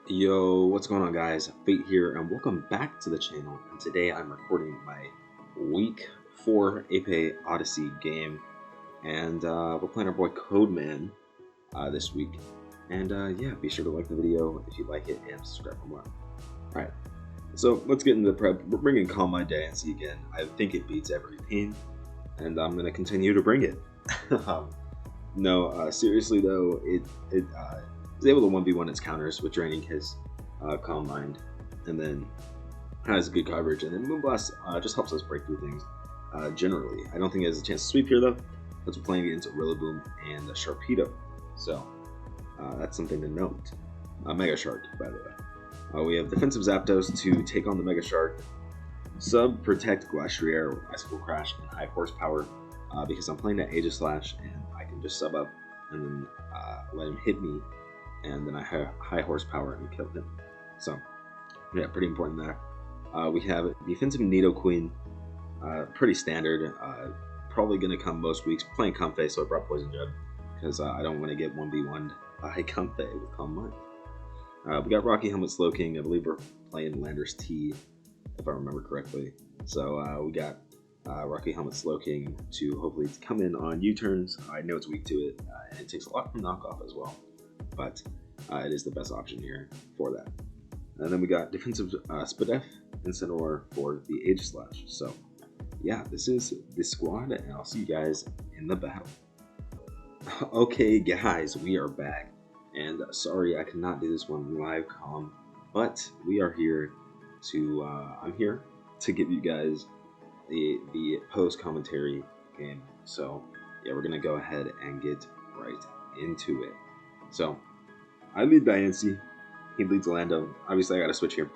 Yo, what's going on, guys? Fate here, and welcome back to the channel. And today I'm recording my week 4 Ape Odyssey game, and we're playing our boy Codeman this week. And yeah, be sure to like the video if you like it and subscribe for more. Alright, so let's get into the prep. We're bringing Calm My Dancy again. I think it beats every pain, and I'm going to continue to bring it. No, seriously though, it is able to 1v1 its counters with Draining Kiss, Calm Mind, and then has good coverage, and then Moonblast just helps us break through things generally. I don't think it has a chance to sweep here though, because we're playing against Rillaboom and Sharpedo, so that's something to note. Mega Shark, by the way. We have Defensive Zapdos to take on the Mega Shark, Sub Protect Glastrier with Icicle Crash and High Horsepower, because I'm playing that Aegislash and I can just sub up and then let him hit me, and then I have high horsepower and kill him. So yeah, pretty important there. We have Defensive Nidoqueen, pretty standard. Probably going to come most weeks. Playing Comfey, so I brought Poison Jab because I don't want to get 1v1'd by Comfey with Calm Mind. We got Rocky Helmet Slowking. I believe we're playing Landorus T, if I remember correctly. So we got Rocky Helmet Slowking to hopefully come in on U-turns. I know it's weak to it, and it takes a lot from knockoff as well, but it is the best option here for that. And then we got Defensive Spadef and Incineroar for the Aegislash. So yeah, this is the squad, and I'll see you guys in the battle. Okay guys, we are back, and sorry I cannot do this one live calm, but we are here to I'm here to give you guys the post commentary game. So yeah, we're gonna go ahead and get right into it. So I lead Diancie, he leads Lando. Obviously I gotta switch here.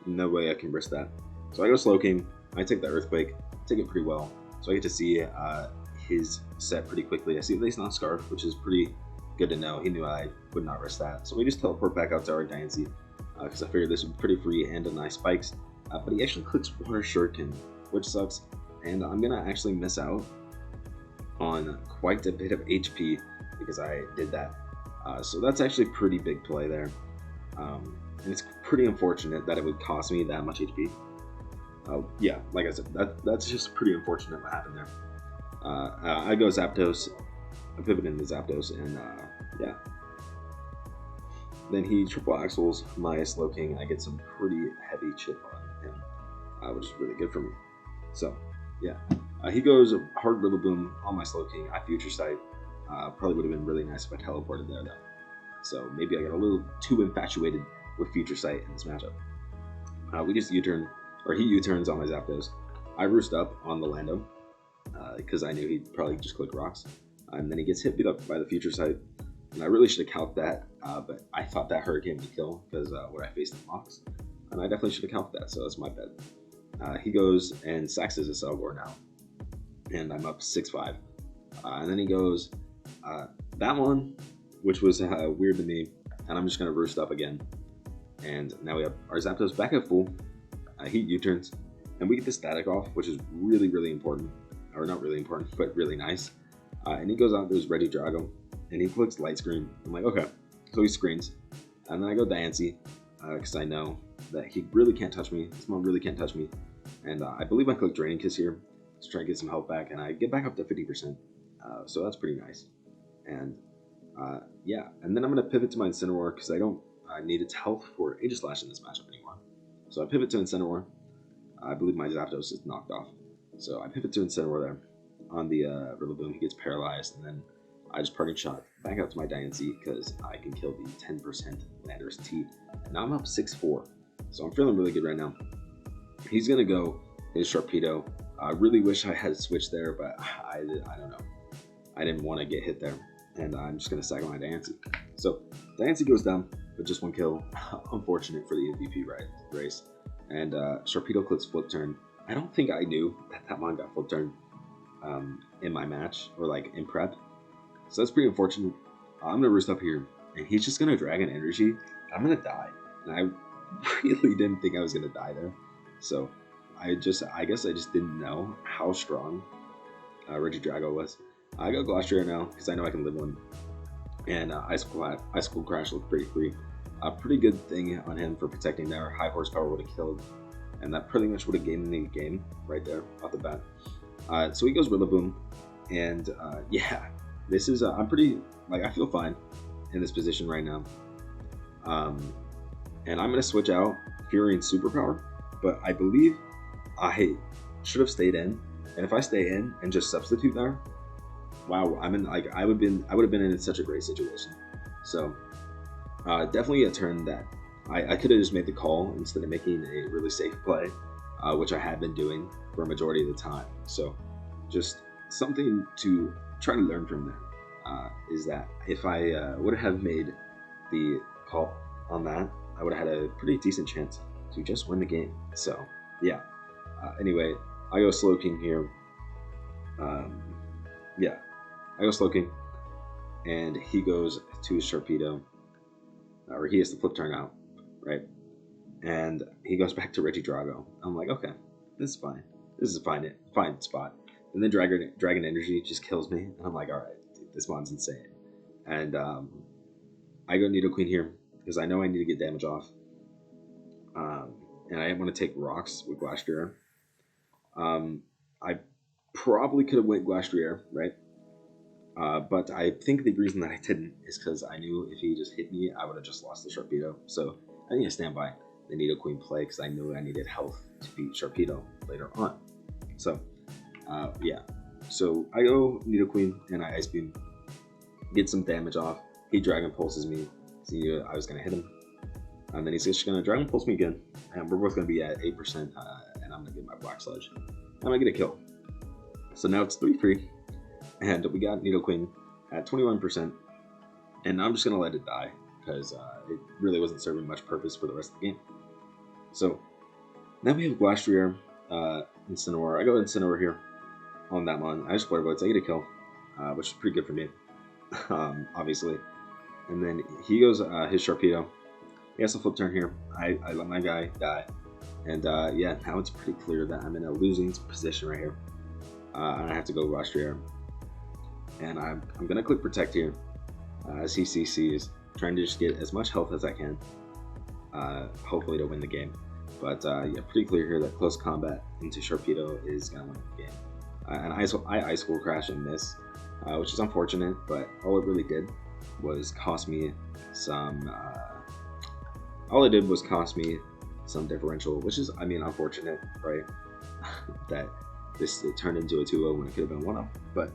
No way I can risk that. So I go Slowking, I take the Earthquake, take it pretty well. So I get to see his set pretty quickly. I see that he's not Scarf, which is pretty good to know. He knew I would not risk that. So we just teleport back out to our Diancie, because I figured this would be pretty free and a nice spikes. But he actually clicks Water Shuriken, which sucks. And I'm gonna actually miss out on quite a bit of HP because I did that. So that's actually pretty big play there. And it's pretty unfortunate that it would cost me that much HP. Yeah, like I said, that's just pretty unfortunate what happened there. I go Zapdos, I pivot into Zapdos, and yeah. Then he triple axles my Slowking. I get some pretty heavy chip on him, which is really good for me. So yeah, he goes hard Rillaboom on my Slowking. I Future Sight. Probably would have been really nice if I teleported there though. So maybe I got a little too infatuated with Future Sight in this matchup. We just U-turn, or he U-turns on my Zapdos. I roost up on the Lando because I knew he'd probably just click rocks, and then he gets hit beat up by the Future Sight. And I really should have calced that, but I thought that Hurricane would kill because what I faced in Mox, and I definitely should have calced that. So that's my bad. He goes and saxes a Cellgore now, and I'm up 6-5. And then he goes that one, which was weird to me, and I'm just gonna roost up again. And now we have our Zapdos back at full. He U-turns, and we get the static off, which is really, really important, or not really important, but really nice. And he goes out to his Regidrago, and he clicks Light Screen. I'm like, okay, so he screens, and then I go Diancie, because I know that he really can't touch me. This one really can't touch me, and I believe I click Draining Kiss here to try and get some health back, and I get back up to 50%. So that's pretty nice. And yeah, and then I'm going to pivot to my Incineroar because I don't need its health for Aegislash in this matchup anymore. So I pivot to Incineroar. I believe my Zapdos is knocked off. So I pivot to Incineroar there. On the Rillaboom, he gets paralyzed, and then I just parting shot back out to my Diancie because I can kill the 10% Landorus T. And now I'm up 6-4. So I'm feeling really good right now. He's going to go his Sharpedo. I really wish I had switched there, but I don't know. I didn't want to get hit there, and I'm just going to sack my Diancie. So Diancie goes down with just one kill. Unfortunate for the MVP race. And Sharpedo clicks Flip Turn. I don't think I knew that mon got Flip Turn in my match, or like in prep. So that's pretty unfortunate. I'm going to roost up here, and he's just going to Dragon Energy. I'm going to die. And I really didn't think I was going to die there. So I guess I just didn't know how strong Regidrago was. I go Glastrier now because I know I can live one, and Icicle Crash looked pretty free. A pretty good thing on him for protecting there. High horsepower would have killed, and that pretty much would have gained me the game right there off the bat. So he goes Rillaboom, and yeah, this is I'm pretty I feel fine in this position right now. And I'm gonna switch out Fury and Superpower, but I believe I should have stayed in. And if I stay in and just substitute there, wow, I'm in I would have been in such a great situation. So definitely a turn that I could have just made the call instead of making a really safe play, which I had been doing for a majority of the time. So just something to try to learn from there is that if I would have made the call on that, I would have had a pretty decent chance to just win the game. So yeah. Anyway, I go Slowking here. Yeah, I go Slowking, and he goes to his Sharpedo, or he has to flip turn out, right? And he goes back to Regidrago. I'm like, okay, this is fine. This is a fine spot. And then Dragon Energy just kills me, and I'm like, all right, dude, this mon's insane. And I go Nidoqueen here because I know I need to get damage off, and I didn't want to take rocks with Glastrier. I probably could have went Glastrier, right? But I think the reason that I didn't is because I knew if he just hit me, I would have just lost the Sharpedo. So I need to stand by the Nidoqueen play because I knew I needed health to beat Sharpedo later on. So yeah, so I go Nidoqueen and I Ice Beam, get some damage off. He Dragon Pulses me, see I was gonna hit him, and then he's just gonna Dragon Pulse me again, and we're both gonna be at 8%, and I'm gonna get my Black Sludge. I'm gonna get a kill. So now it's 3-3, and we got Nidoqueen at 21%, and I'm just gonna let it die because it really wasn't serving much purpose for the rest of the game. So now we have Glastrier, Incineroar. I go Incineroar here on that one. I just Flare Blitz. I get a kill, which is pretty good for me, obviously. And then he goes his Sharpedo. He has to flip turn here. I let my guy die. And yeah, now it's pretty clear that I'm in a losing position right here. And I have to go Glastrier. And I'm going to click Protect here as he CCs, trying to just get as much health as I can, hopefully to win the game. But yeah, pretty clear here that close combat into Sharpedo is going to win the game. And I Ice School Crash and miss, which is unfortunate, but all it really did was cost me some... all it did was cost me some differential, which is, I mean, unfortunate, right? That this it turned into a 2-0 when it could have been 1-0. But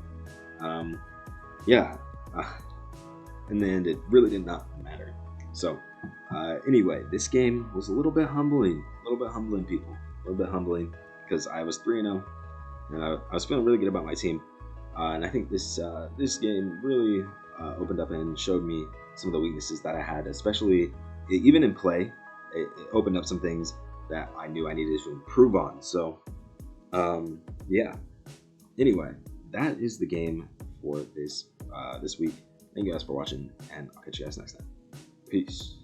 yeah, in the end, it really did not matter. So anyway, this game was a little bit humbling, people, a little bit humbling because I was 3-0, and I was feeling really good about my team, and I think this game really opened up and showed me some of the weaknesses that I had, especially even in play. It opened up some things that I knew I needed to improve on. So yeah, anyway, that is the game for this week. Thank you guys for watching, and I'll catch you guys next time. Peace.